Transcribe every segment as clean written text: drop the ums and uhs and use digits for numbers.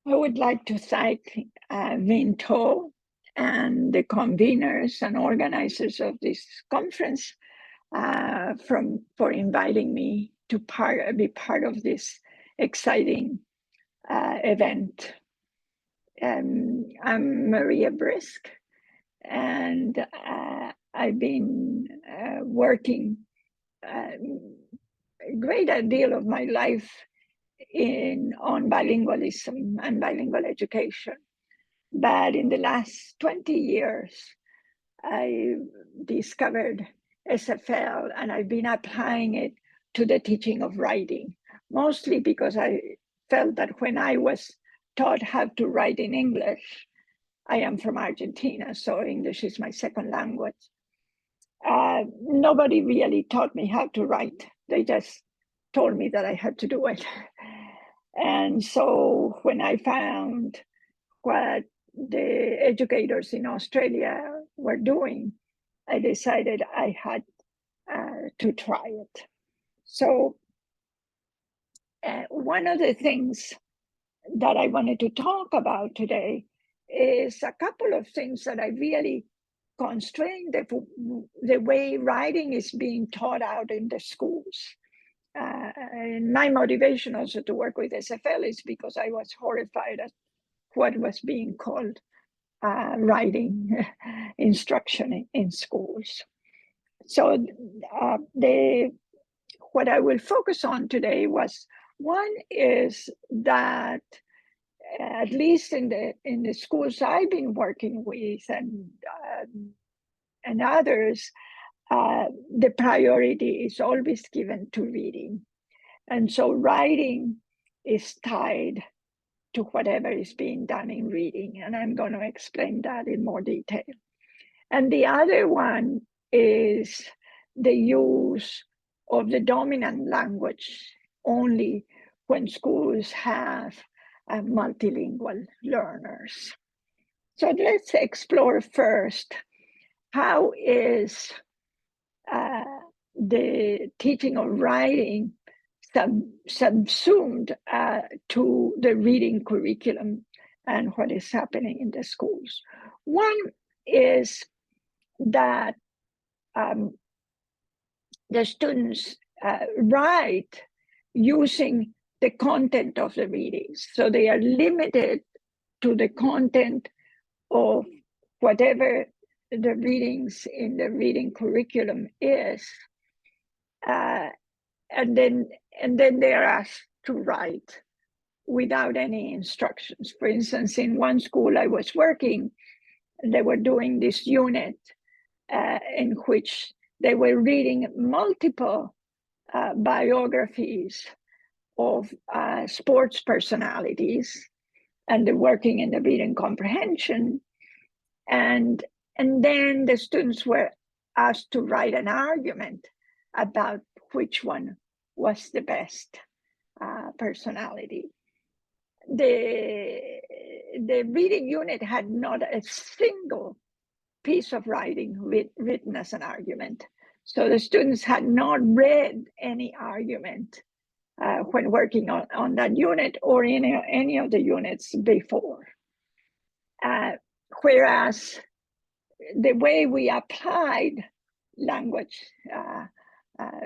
I would like to thank Vinto and the conveners and organizers of this conference for inviting me to be part of this exciting event. I'm Maria Brisk, and I've been working a great deal of my life on bilingualism and bilingual education. But in the last 20 years, I discovered SFL, and I've been applying it to the teaching of writing, mostly because I felt that when I was taught how to write in English, I am from Argentina, so English is my second language. Nobody really taught me how to write. They just told me that I had to do it. And so when I found what the educators in Australia were doing, I decided I had to try it. So one of the things that I wanted to talk about today is a couple of things that I really constrain the way writing is being taught out in the schools. And my motivation also to work with SFL is because I was horrified at what was being called writing instruction in schools. So what I will focus on today was, one is that at least in the schools I've been working with and others, the priority is always given to reading. And so writing is tied to whatever is being done in reading. And I'm going to explain that in more detail. And the other one is the use of the dominant language only when schools have multilingual learners. So let's explore first, how is the teaching of writing subsumed to the reading curriculum and what is happening in the schools. One is that the students write using the content of the readings. So they are limited to the content of whatever the readings in the reading curriculum is. And then they are asked to write without any instructions. For instance, in one school I was working, they were doing this unit in which they were reading multiple biographies of sports personalities, and they're working in the reading comprehension. And then the students were asked to write an argument about which one was the best personality. The reading unit had not a single piece of writing written as an argument. So the students had not read any argument when working on that unit or in any of the units before. Whereas the way we applied language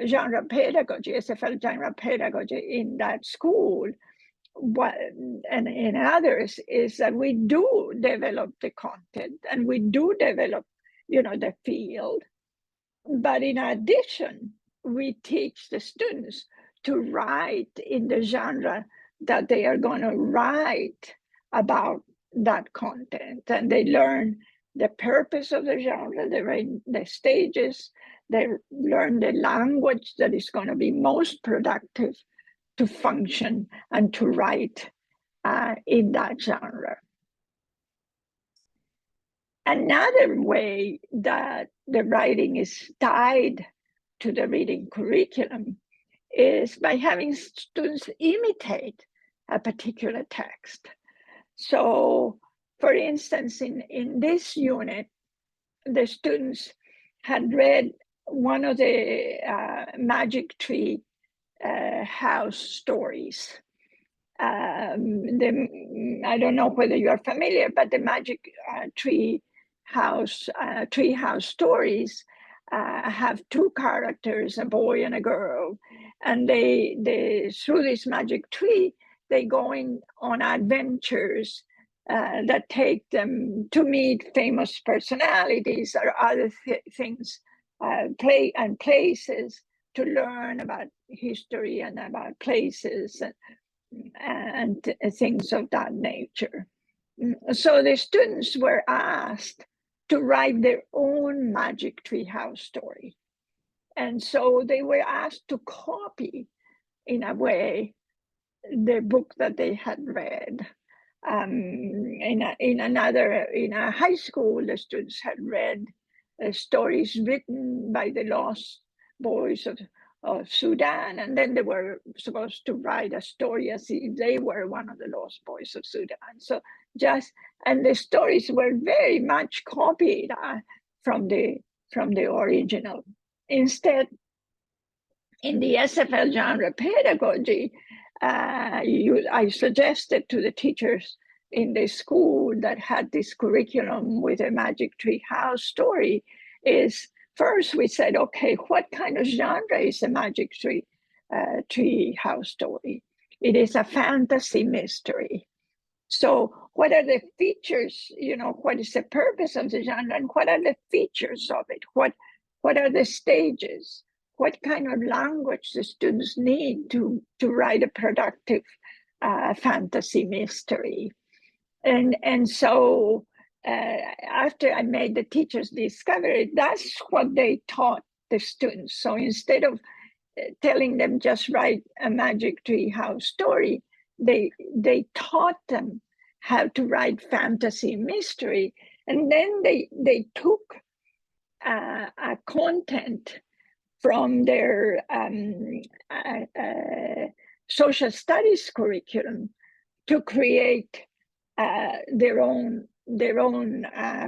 genre pedagogy, SFL genre pedagogy in that school, and in others, is that we do develop the content and we do develop, the field. But in addition, we teach the students to write in the genre that they are going to write about that content, and they learn the purpose of the genre, the stages, they learn the language that is going to be most productive to function and to write in that genre. Another way that the writing is tied to the reading curriculum is by having students imitate a particular text. So, for instance, in this unit, the students had read one of the Magic Tree house stories. I don't know whether you are familiar, but the magic tree house stories have two characters, a boy and a girl, and they through this magic tree they go on adventures that take them to meet famous personalities or other things, places, to learn about history and about places and things of that nature. So the students were asked to write their own magic tree house story. And so they were asked to copy, in a way, the book that they had read. In a high school, the students had read stories written by the Lost Boys of Sudan, and then they were supposed to write a story as if they were one of the Lost Boys of Sudan. So and the stories were very much copied from the original. Instead, in the SFL genre pedagogy, I suggested to the teachers in the school that had this curriculum with a magic tree house story is, first we said, okay, what kind of genre is a magic tree house story? It is a fantasy mystery. So what are the features, what is the purpose of the genre, and what are the features of it? What are the stages? What kind of language the students need to write a productive fantasy mystery? And so after I made the teachers discover it, that's what they taught the students. So instead of telling them just write a magic tree house story, they taught them how to write fantasy mystery, and then they took a content from their social studies curriculum to create their own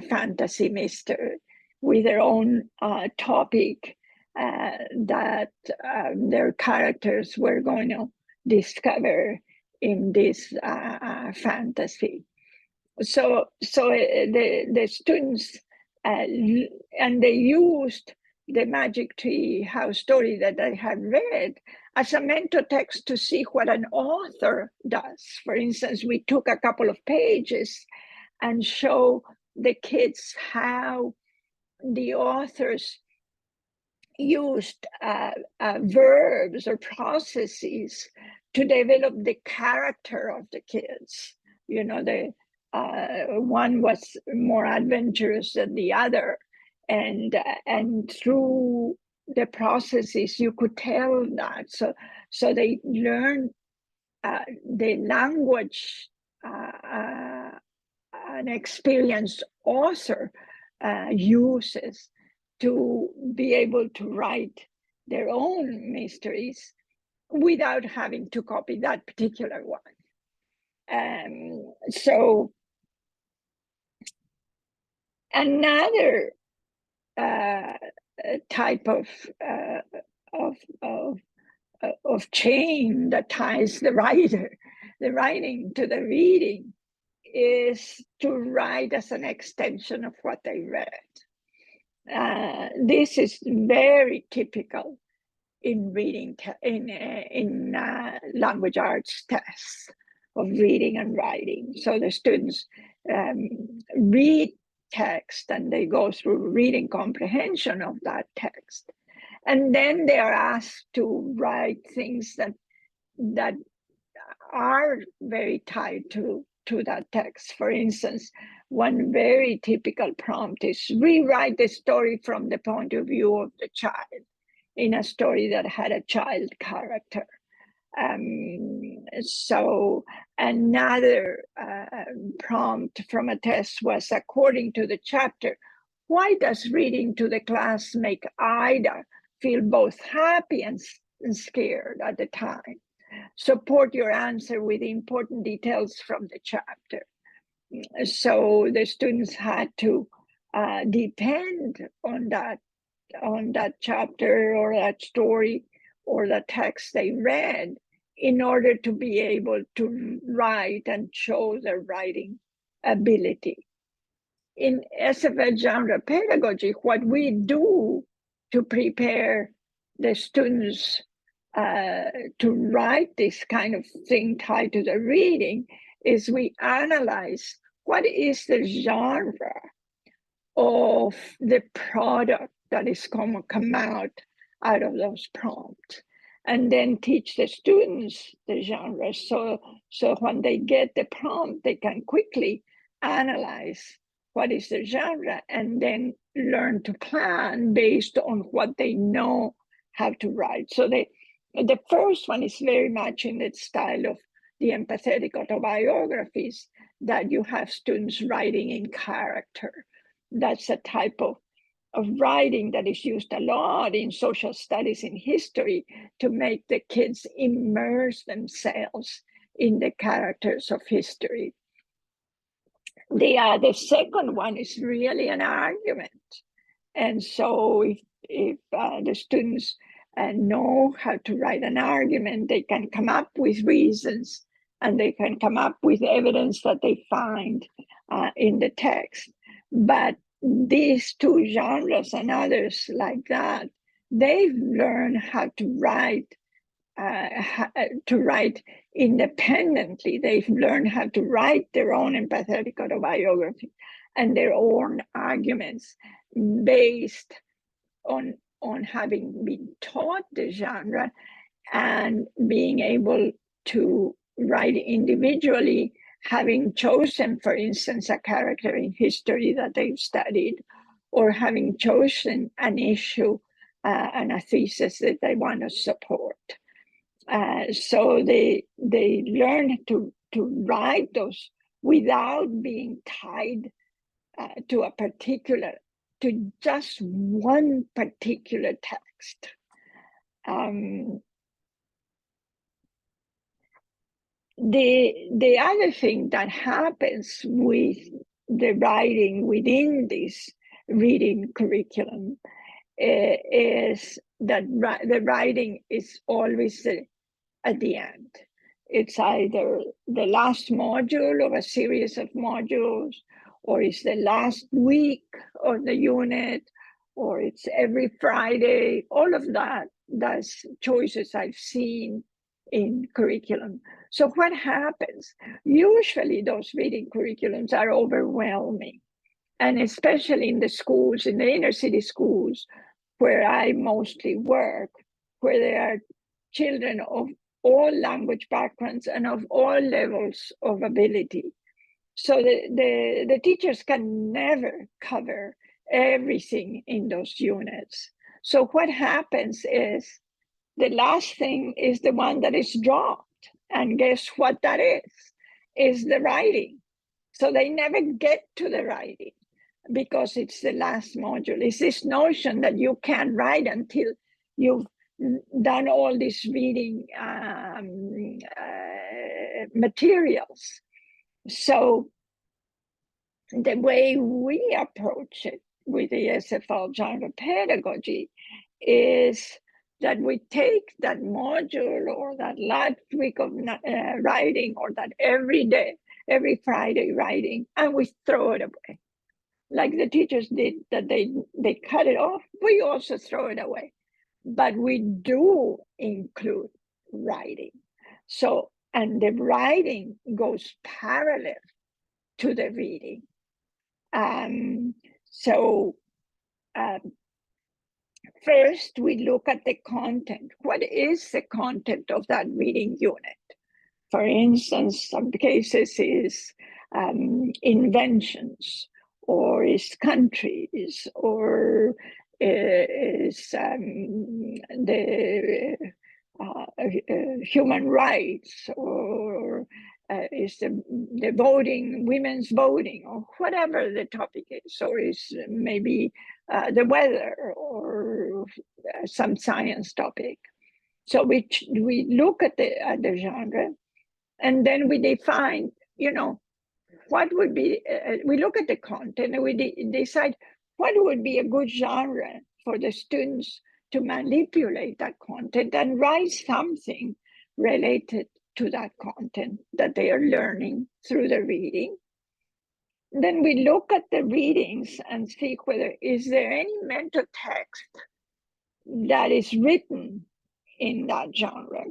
fantasy mystery with their own topic that their characters were going to discover in this fantasy. So the students and they used the magic tree house story that I had read as a mentor text to see what an author does. For instance, we took a couple of pages and show the kids how the authors used verbs or processes to develop the character of the kids. The one was more adventurous than the other, and through the processes you could tell that. So they learned the language an experienced author uses to be able to write their own mysteries without having to copy that particular one. So another type of chain that ties the writing to the reading is to write as an extension of what they read. This is very typical in reading in language arts tests of reading and writing. So the students read text and they go through reading comprehension of that text, and then they are asked to write things that are very tied to that text. For instance, one very typical prompt is rewrite the story from the point of view of the child in a story that had a child character. So another prompt from a test was, according to the chapter, why does reading to the class make Ida feel both happy and scared at the time? Support your answer with important details from the chapter. So the students had to depend on that chapter or that story or the text they read in order to be able to write and show their writing ability. In SFL genre pedagogy, what we do to prepare the students to write this kind of thing tied to the reading is we analyze what is the genre of the product that is going to come out of those prompts, and then teach the students the genre. So when they get the prompt, they can quickly analyze what is the genre and then learn to plan based on what they know how to write. So the first one is very much in the style of the empathetic autobiographies, that you have students writing in character. That's a type of writing that is used a lot in social studies, in history, to make the kids immerse themselves in the characters of history. The second one is really an argument. And so if the students know how to write an argument, they can come up with reasons and they can come up with evidence that they find in the text. But these two genres and others like that, they've learned how to write independently. They've learned how to write their own empathetic autobiography and their own arguments based on having been taught the genre and being able to write individually, having chosen, for instance, a character in history that they've studied, or having chosen an issue and a thesis that they want to support. So they learn to write those without being tied to just one particular text. The other thing that happens with the writing within this reading curriculum is that the writing is always at the end. It's either the last module of a series of modules, or it's the last week of the unit, or it's every Friday. All of that, that's choices I've seen in curriculum. So what happens? Usually those reading curriculums are overwhelming. And especially in the schools, in the inner city schools, where I mostly work, where there are children of all language backgrounds and of all levels of ability. So the teachers can never cover everything in those units. So what happens is the last thing is the one that is dropped. And guess what that is the writing. So they never get to the writing because it's the last module. It's this notion that you can't write until you've done all these reading materials. So the way we approach it with the SFL genre pedagogy is that we take that module or that last week of writing, or that every Friday writing, and we throw it away. Like the teachers did, that they cut it off, we also throw it away. But we do include writing. So, and the writing goes parallel to the reading. First, we look at the content. What is the content of that reading unit? For instance, some cases is inventions, or is countries, or is the human rights, or is the voting, women's voting, or whatever the topic is, or is maybe the weather, or some science topic. So we look at the genre, and then we define, what would be, we look at the content, and we decide what would be a good genre for the students to manipulate that content and write something related to that content that they are learning through the reading. Then we look at the readings and see whether is there any mental text that is written in that genre,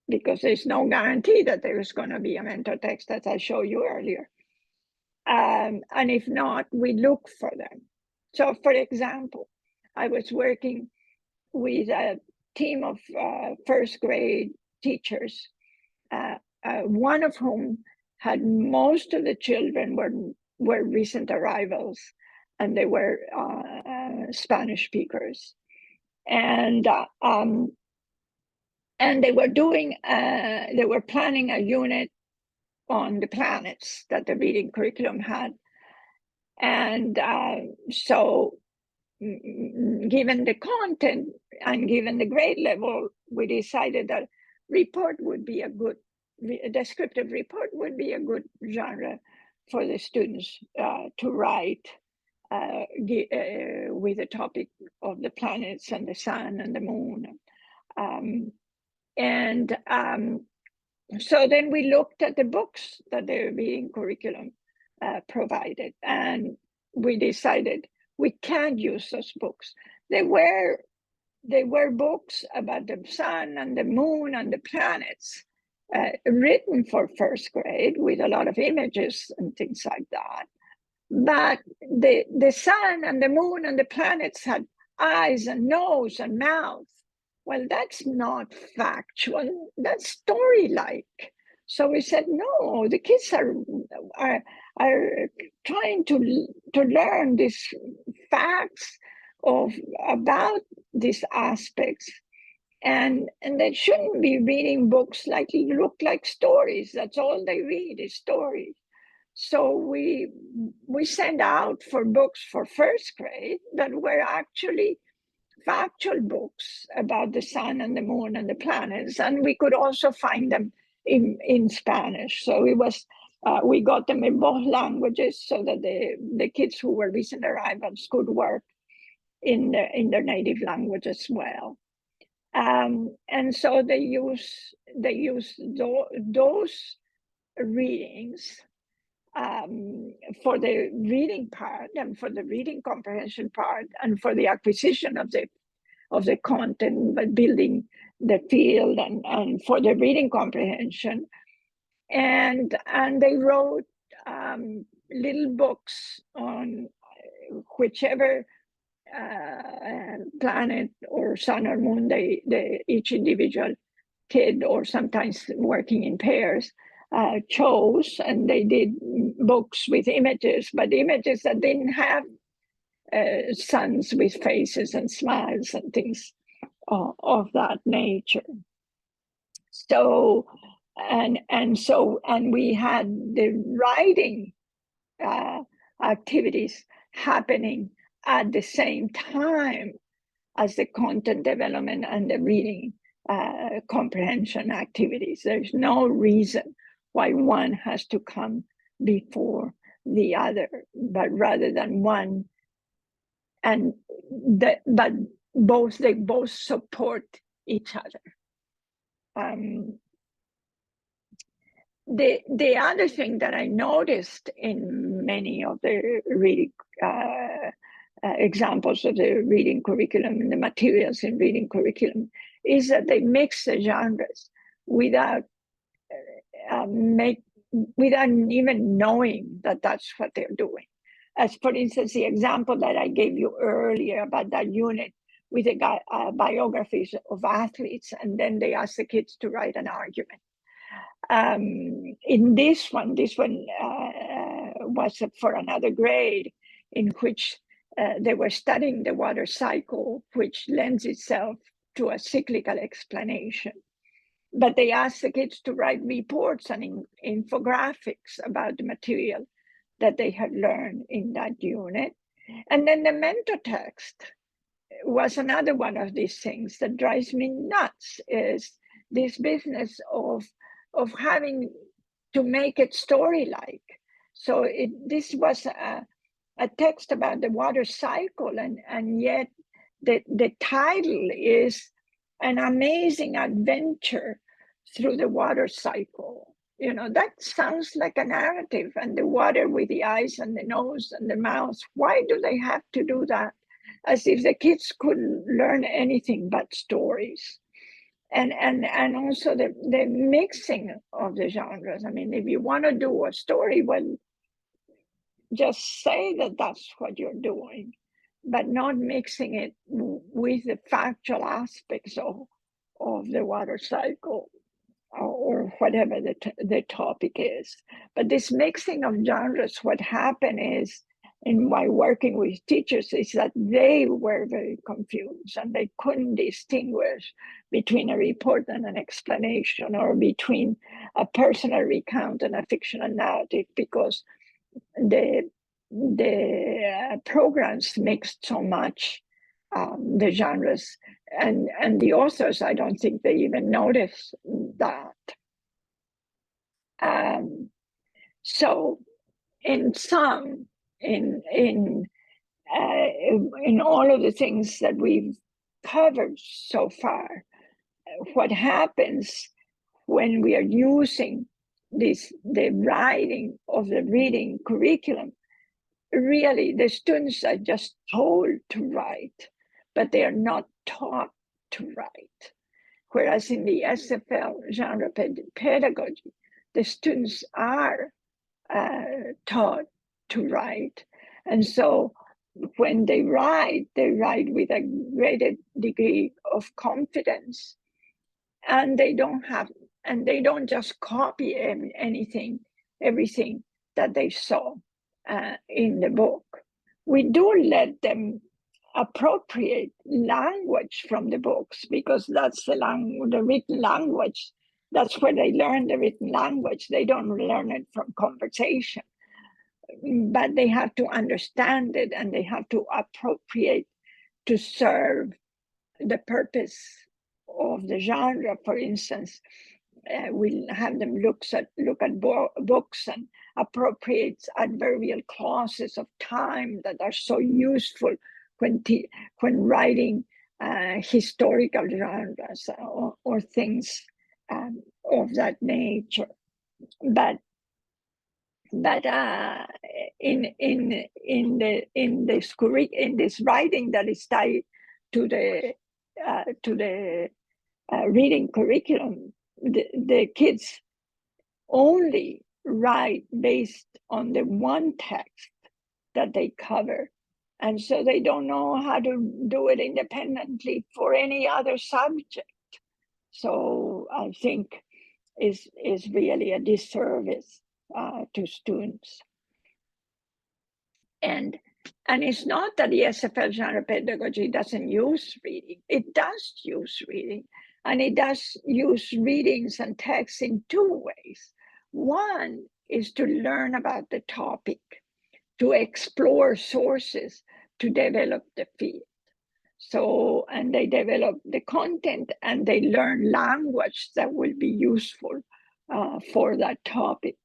because there's no guarantee that there is going to be a mental text, as I showed you earlier. And if not, we look for them. So, for example, I was working with a team of first grade teachers, one of whom had most of the children were recent arrivals, and they were Spanish speakers, and they were planning a unit on the planets that the reading curriculum had, and so given the content and given the grade level, we decided that a descriptive report would be a good genre for the students to write with the topic of the planets and the sun and the moon. So then we looked at the books that the reading curriculum provided, and we decided we can't use those books. They were books about the sun and the moon and the planets, written for first grade with a lot of images and things like that. But the sun and the moon and the planets had eyes and nose and mouth. Well, that's not factual, that's story-like. So we said, no, the kids are trying to learn these facts about these aspects, and they shouldn't be reading books like look like stories. That's all they read is stories. So we sent out for books for first grade that were actually factual books about the sun and the moon and the planets, and we could also find them in Spanish. So it was we got them in both languages so that the kids who were recent arrivals could work in their native language as well. And so they use those readings for the reading part and for the reading comprehension part and for the acquisition of the content, but building the field and for the reading comprehension. And they wrote little books on whichever planet or sun or moon each individual kid, or sometimes working in pairs, chose, and they did books with images, but images that didn't have suns with faces and smiles and things of that nature. So and we had the writing activities happening at the same time as the content development and the reading comprehension activities. There's no reason why one has to come before the other, but rather than one, but they both support each other. The other thing that I noticed in many of the reading examples of the reading curriculum and the materials in reading curriculum is that they mix the genres without even knowing that that's what they're doing. As for instance, the example that I gave you earlier about that unit with the biographies of athletes, and then they ask the kids to write an argument. In this one was for another grade, in which they were studying the water cycle, which lends itself to a cyclical explanation. But they asked the kids to write reports and infographics about the material that they had learned in that unit. And then the mentor text was another one of these things that drives me nuts, is this business of having to make it story-like. So this was a text about the water cycle, and yet the title is An Amazing Adventure through the water cycle. You know, that sounds like a narrative, and the water with the eyes and the nose and the mouth. Why do they have to do that? As if the kids couldn't learn anything but stories. And also the mixing of the genres. I mean, if you want to do a story, well, just say that that's what you're doing, but not mixing it with the factual aspects of the water cycle or whatever the topic is. But this mixing of genres, what happened is, in my working with teachers, is that they were very confused and they couldn't distinguish between a report and an explanation, or between a personal recount and a fictional narrative, because the programs mixed so much the genres, and the authors, I don't think they even notice that. So in sum, in all of the things that we've covered so far, what happens when we are using the writing of the reading curriculum, really the students are just told to write, but they are not taught to write. Whereas in the SFL genre pedagogy, the students are taught to write. And so when they write with a greater degree of confidence, and they don't just copy everything that they saw in the book. We do let them appropriate language from the books, because that's the written language. That's where they learn the written language. They don't learn it from conversation, but they have to understand it, and they have to appropriate to serve the purpose of the genre. For instance, we'll have them look at books and appropriate adverbial clauses of time that are so useful when writing historical genres or things of that nature. But in this writing that is tied to the reading curriculum, the kids only write based on the one text that they cover. And so they don't know how to do it independently for any other subject. So I think is really a disservice to students. And it's not that the SFL genre pedagogy doesn't use reading. It does use reading, and it does use readings and texts in two ways. One is to learn about the topic, to explore sources, to develop the field. So, and they develop the content, and they learn language that will be useful for that topic.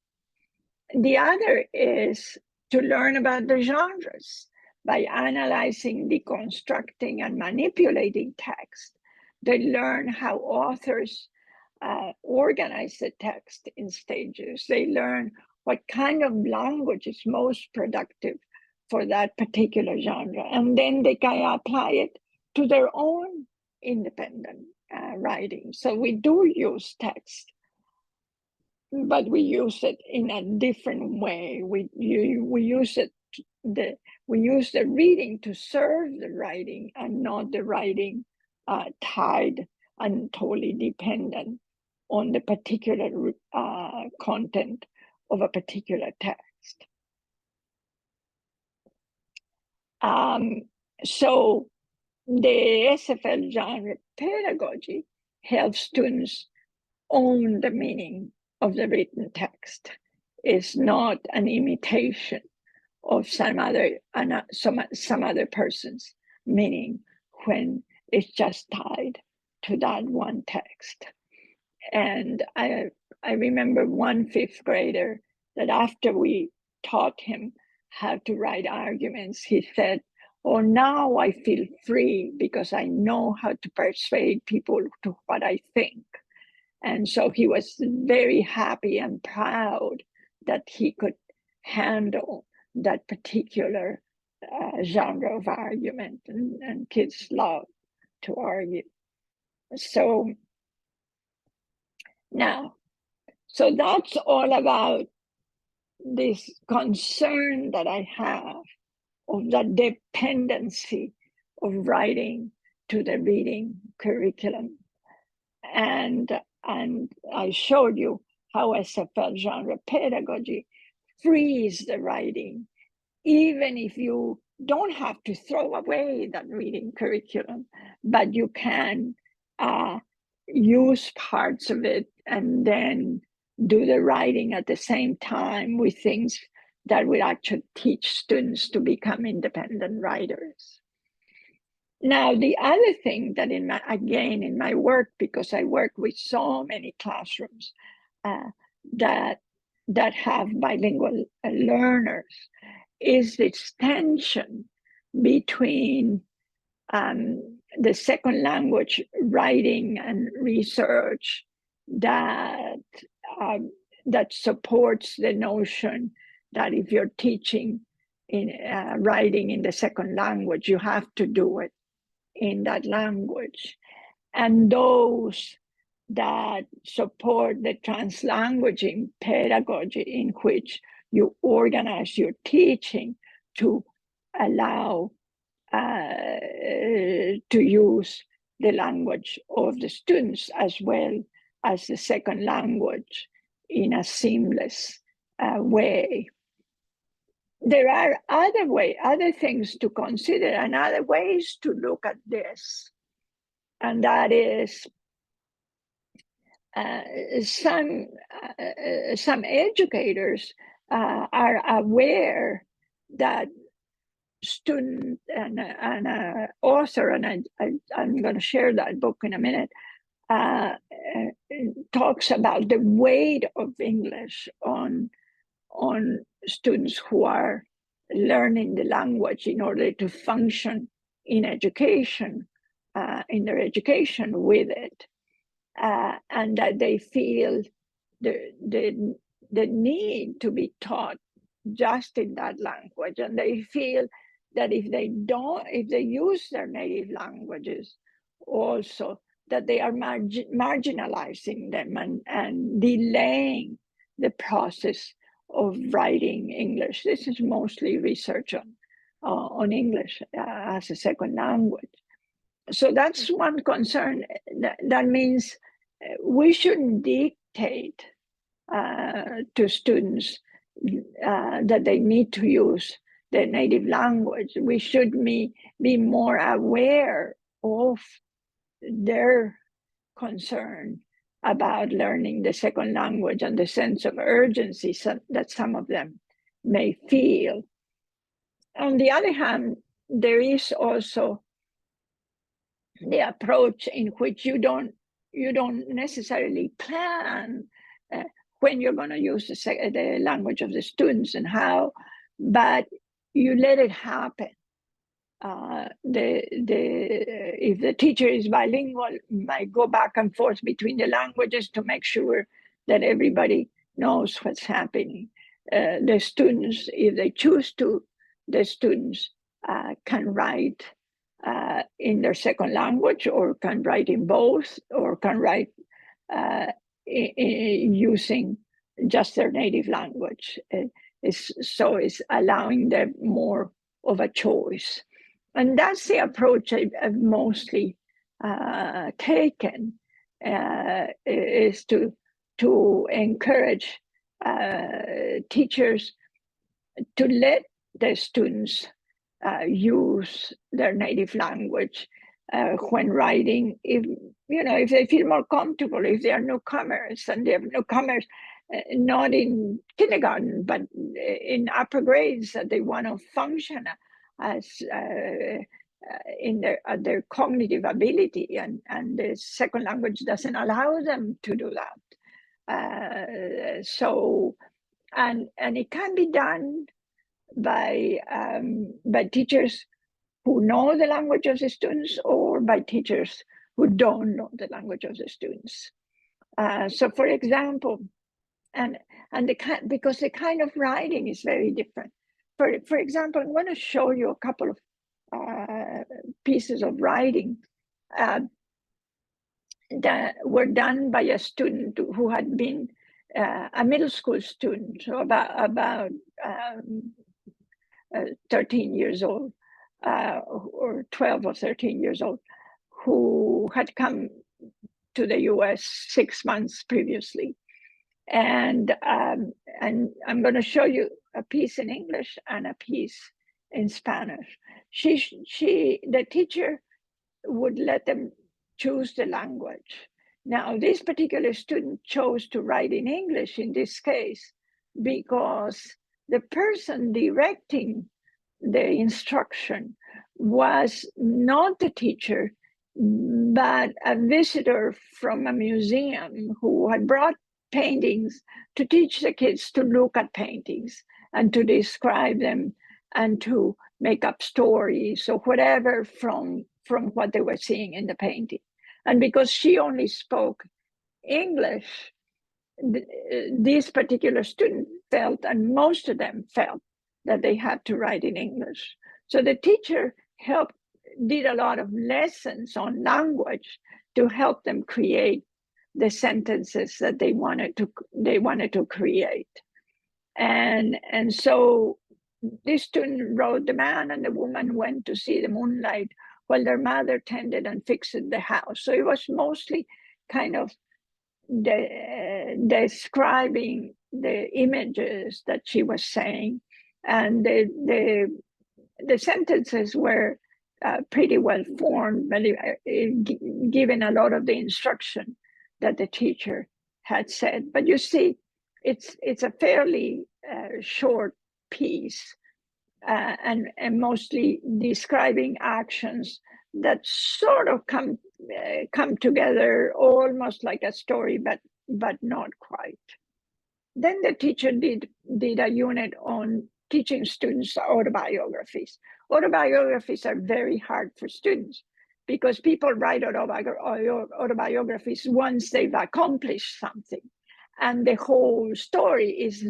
The other is to learn about the genres by analyzing, deconstructing, and manipulating text. They learn how authors organize the text in stages. They learn what kind of language is most productive for that particular genre, and then they can apply it to their own independent writing. So we do use text, but we use it in a different way. We use the reading to serve the writing, and not the writing tied and totally dependent on the particular content of a particular text. So the SFL genre pedagogy helps students own the meaning of the written text. It's not an imitation of some other person's meaning when it's just tied to that one text. And I remember one fifth grader that after we taught him how to write arguments, he said, "Oh, now I feel free because I know how to persuade people to what I think." And so he was very happy and proud that he could handle that particular genre of argument, and kids love to argue. So now, so that's all about this concern that I have of the dependency of writing to the reading curriculum. And I showed you how SFL genre pedagogy frees the writing, even if you don't have to throw away that reading curriculum, but you can use parts of it and then do the writing at the same time with things that will actually teach students to become independent writers. Now, the other thing that in my work, because I work with so many classrooms that have bilingual learners, is this tension between the second language writing and research that supports the notion that if you're teaching in writing in the second language, you have to do it in that language. And those that support the translanguaging pedagogy, in which you organize your teaching to allow to use the language of the students as well as the second language in a seamless way. There are other things to consider and other ways to look at this. And that is some educators are aware that student and author, and I'm going to share that book in a minute, talks about the weight of English on students who are learning the language in order to function in education, in their education with it, and that they feel the need to be taught just in that language, and they feel that if they use their native languages also, that they are marginalizing them and delaying the process of writing English. This is mostly research on English as a second language. So that's one concern. That means we shouldn't dictate to students that they need to use their native language. We should be more aware of their concern about learning the second language and the sense of urgency that some of them may feel. On the other hand, there is also the approach in which you don't necessarily plan when you're going to use the language of the students and how, but you let it happen. If the teacher is bilingual, might go back and forth between the languages to make sure that everybody knows what's happening. The students, if they choose to, the students can write in their second language, or can write in both, or can write using just their native language. So it's allowing them more of a choice. And that's the approach I've mostly taken, is to encourage teachers to let the students use their native language when writing, if they feel more comfortable, if they are newcomers, and they have newcomers not in kindergarten, but in upper grades, that they want to function as in their cognitive ability, and the second language doesn't allow them to do that. So, and it can be done by teachers who know the language of the students, or by teachers who don't know the language of the students. So for example, because the kind of writing is very different. For example, I'm going to show you a couple of pieces of writing that were done by a student who had been a middle school student, so about 13 years old, or 12 or 13 years old, who had come to the US 6 months previously. And I'm going to show you a piece in English and a piece in Spanish. The teacher would let them choose the language. Now, this particular student chose to write in English in this case because the person directing the instruction was not the teacher, but a visitor from a museum who had brought paintings to teach the kids to look at paintings and to describe them and to make up stories or whatever from what they were seeing in the painting. And because she only spoke English, this particular student felt, and most of them felt, that they had to write in English. So the teacher did a lot of lessons on language to help them create the sentences that they wanted to create. And so this student wrote, "The man and the woman went to see the moonlight while their mother tended and fixed the house." So it was mostly kind of describing the images that she was saying, and the sentences were pretty well formed, but given a lot of the instruction that the teacher had said. But you see, it's a fairly short piece, and mostly describing actions that sort of come together almost like a story, but not quite. Then the teacher did a unit on teaching students autobiographies. Autobiographies are very hard for students because people write autobiographies once they've accomplished something, and the whole story is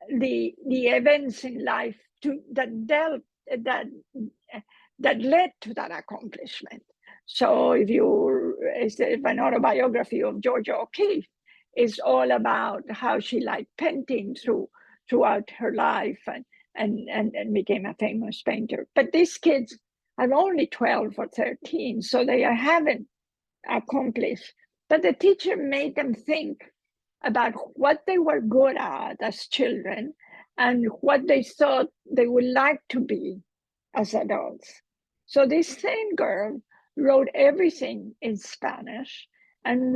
the events in life that led to that accomplishment. So if an autobiography of Georgia O'Keeffe is all about how she liked painting throughout her life and became a famous painter. But these kids are only 12 or 13, so they haven't accomplished. But the teacher made them think about what they were good at as children and what they thought they would like to be as adults. So this same girl wrote everything in Spanish and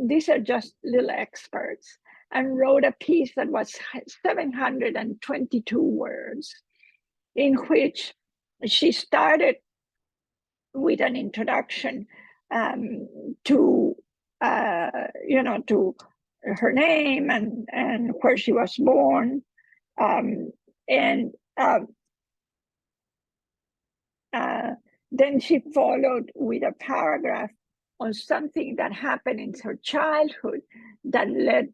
these are just little excerpts, and wrote a piece that was 722 words, in which she started with an introduction to her name and where she was born, then she followed with a paragraph on something that happened in her childhood that led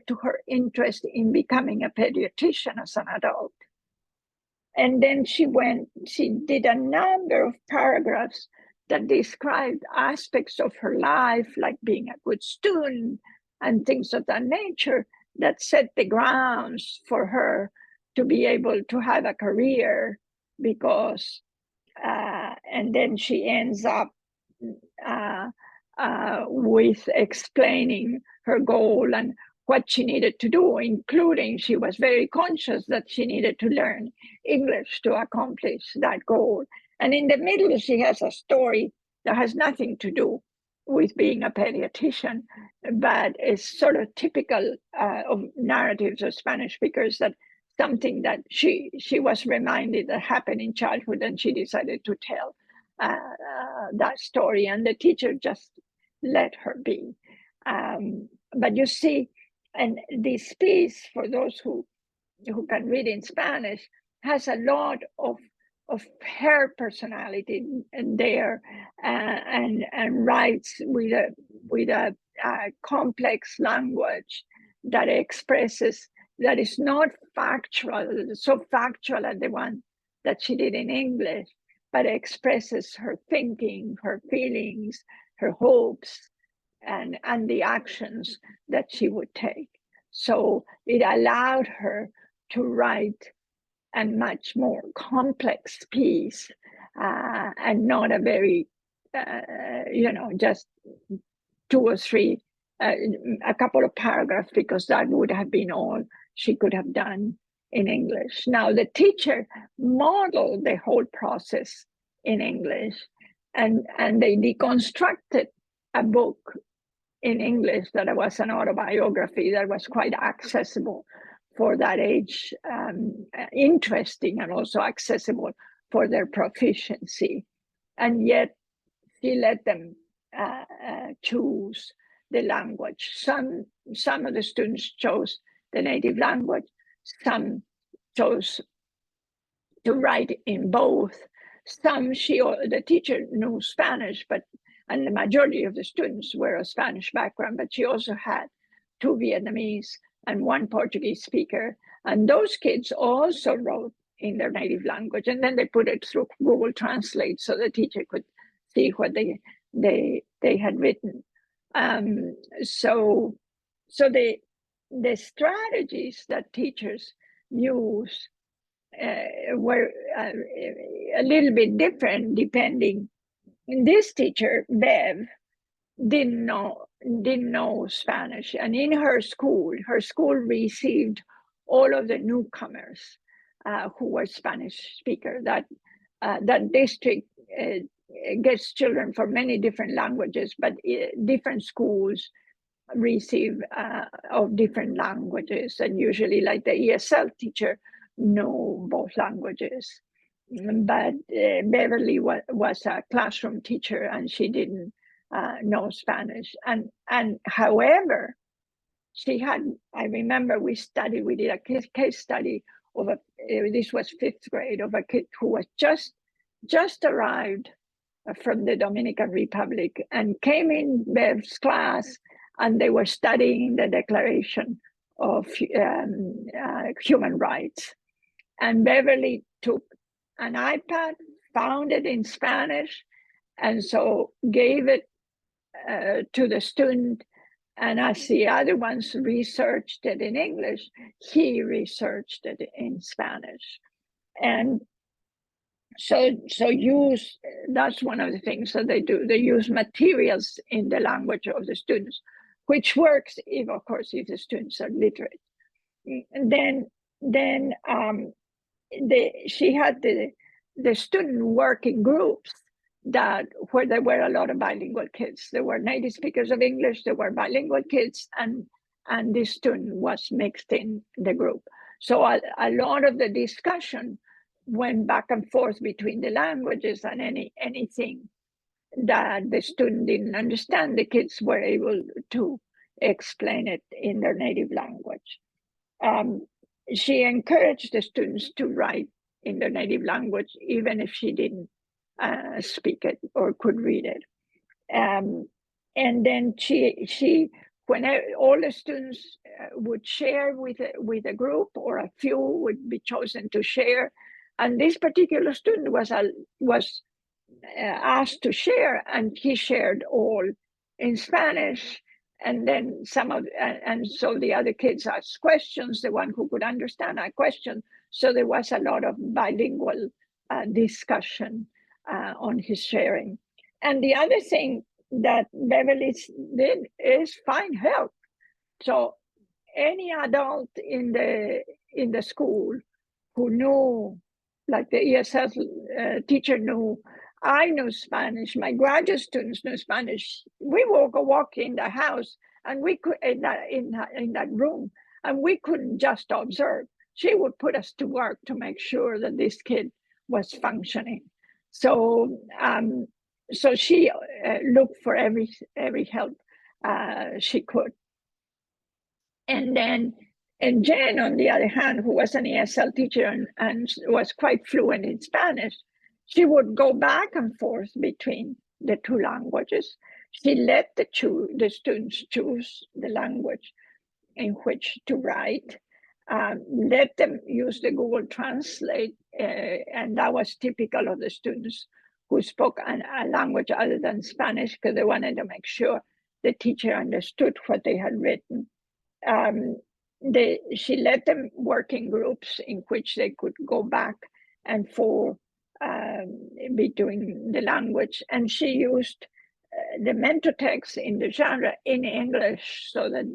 to her interest in becoming a pediatrician as an adult. And then she did a number of paragraphs that described aspects of her life, like being a good student and things of that nature, that set the grounds for her to be able to have a career, because and then she ends up with explaining her goal and what she needed to do, including she was very conscious that she needed to learn English to accomplish that goal. And in the middle, she has a story that has nothing to do with being a pediatrician, but is sort of typical of narratives of Spanish speakers, that something that she was reminded that happened in childhood, and she decided to tell that story, and the teacher just let her be. But you see, and this piece, for those who can read in Spanish, has a lot of of her personality there, and writes with a complex language that expresses, that is not factual, so factual as the one that she did in English, but expresses her thinking, her feelings, her hopes, and the actions that she would take. So it allowed her to write a much more complex piece, and not a very, just 2 or 3, a couple of paragraphs, because that would have been all she could have done in English. Now, the teacher modeled the whole process in English, and they deconstructed a book in English that was an autobiography that was quite accessible for that age, interesting, and also accessible for their proficiency. And yet she let them choose the language. Some of the students chose the native language, some chose to write in both. Some, the teacher knew Spanish, and the majority of the students were of Spanish background, but she also had 2 Vietnamese and 1 Portuguese speaker. And those kids also wrote in their native language, and then they put it through Google Translate so the teacher could see what they had written. So the strategies that teachers use were a little bit different depending. This teacher, Bev, didn't know Spanish, and in her school received all of the newcomers who were Spanish speaker. That district gets children from many different languages, but different schools receive of different languages, and usually, like the ESL teacher, know both languages. But Beverly was a classroom teacher, and she didn't know Spanish. And however, she had, I remember we did a case study of this was 5th grade, of a kid who was just arrived from the Dominican Republic and came in Bev's class, and they were studying the Declaration of Human Rights. And Beverly took an iPad, found it in Spanish, and so gave it to the student. And as the other ones researched it in English, he researched it in Spanish. And so that's one of the things that they do. They use materials in the language of the students, which works if the students are literate. And then she had the student work in groups where there were a lot of bilingual kids. There were native speakers of English, there were bilingual kids, and this student was mixed in the group. So a lot of the discussion went back and forth between the languages, and anything that the student didn't understand, the kids were able to explain it in their native language. She encouraged the students to write in their native language, even if she didn't speak it or could read it. And then she when all the students would share with a group, or a few would be chosen to share, and this particular student was asked to share, and he shared all in Spanish. And then and so the other kids asked questions. The one who could understand a question. So there was a lot of bilingual discussion on his sharing. And the other thing that Beverly did is find help. So any adult in the school who knew, like the ESL teacher knew, I knew Spanish, my graduate students knew Spanish. We would walk in the house, and we could in that room, and we couldn't just observe. She would put us to work to make sure that this kid was functioning. So she looked for every help she could. And then And Jen, on the other hand, who was an ESL teacher and was quite fluent in Spanish, she would go back and forth between the two languages. She let the students choose the language in which to write, let them use the Google Translate, and that was typical of the students who spoke a language other than Spanish, because they wanted to make sure the teacher understood what they had written. She let them work in groups in which they could go back and forth between the language, and she used the mentor text in the genre in English so that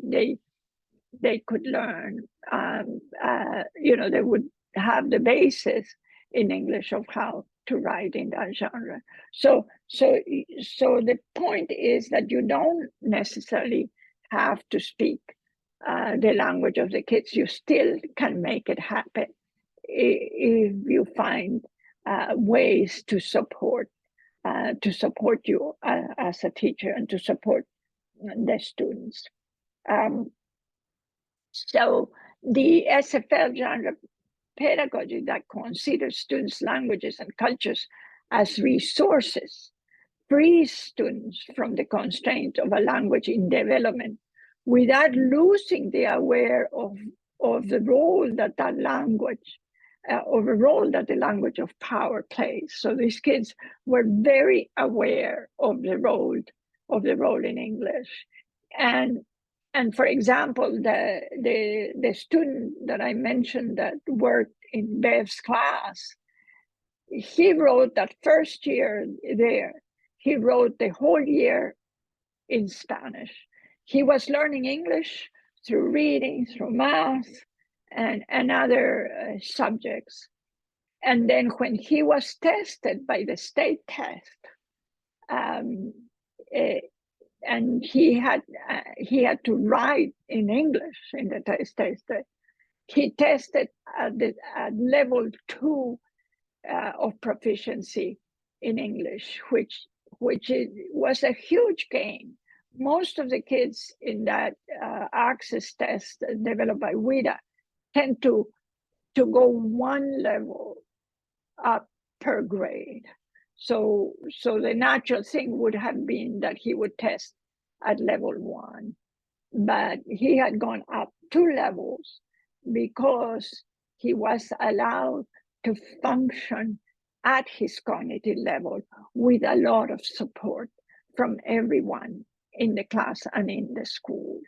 they could learn. They would have the basis in English of how to write in that genre. So the point is that you don't necessarily have to speak the language of the kids. You still can make it happen if you find ways to support you as a teacher and to support the students. So the SFL genre pedagogy that considers students' languages and cultures as resources frees students from the constraint of a language in development without losing the aware of the role that language, of the role that the language of power plays. So these kids were very aware of the role in English. And for example, the student that I mentioned that worked in Bev's class, he wrote that first year there, he wrote the whole year in Spanish. He was learning English through reading, through math, and other subjects. And then when he was tested by the state test, and he had to write in English in the test. He tested at level 2 of proficiency in English, which was a huge gain. Most of the kids in that access test developed by WIDA tend to go one level up per grade. So the natural thing would have been that he would test at level 1, but he had gone up 2 levels because he was allowed to function at his cognitive level with a lot of support from everyone in the class and in the school.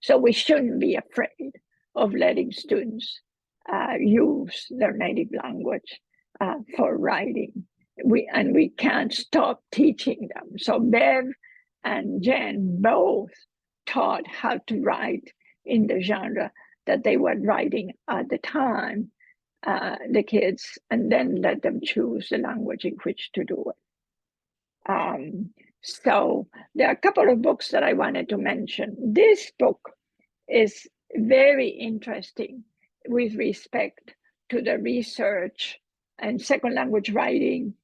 So we shouldn't be afraid of letting students use their native language for writing. We can't stop teaching them. So Bev and Jen both taught how to write in the genre that they were writing at the time, the kids, and then let them choose the language in which to do it. So there are a couple of books that I wanted to mention. This book is very interesting with respect to the research and second language writing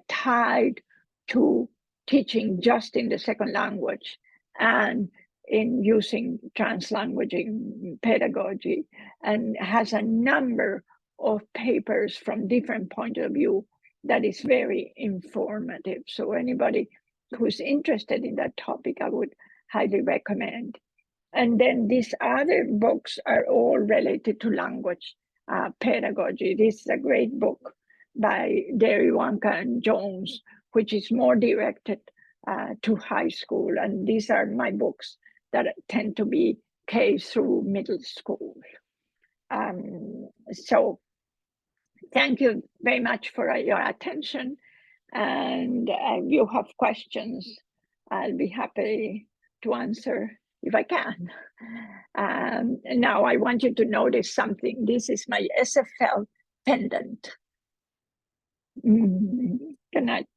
tied to teaching just in the second language and in using translanguaging pedagogy, and has a number of papers from different points of view that is very informative. So anybody who's interested in that topic, I would highly recommend. And then these other books are all related to language pedagogy. This is a great book by Deriwanka and Jones, which is more directed to high school. And these are my books that tend to be K through middle school. So thank you very much for your attention. And if you have questions, I'll be happy to answer if I can. Now I want you to notice something. This is my SFL pendant. Good night.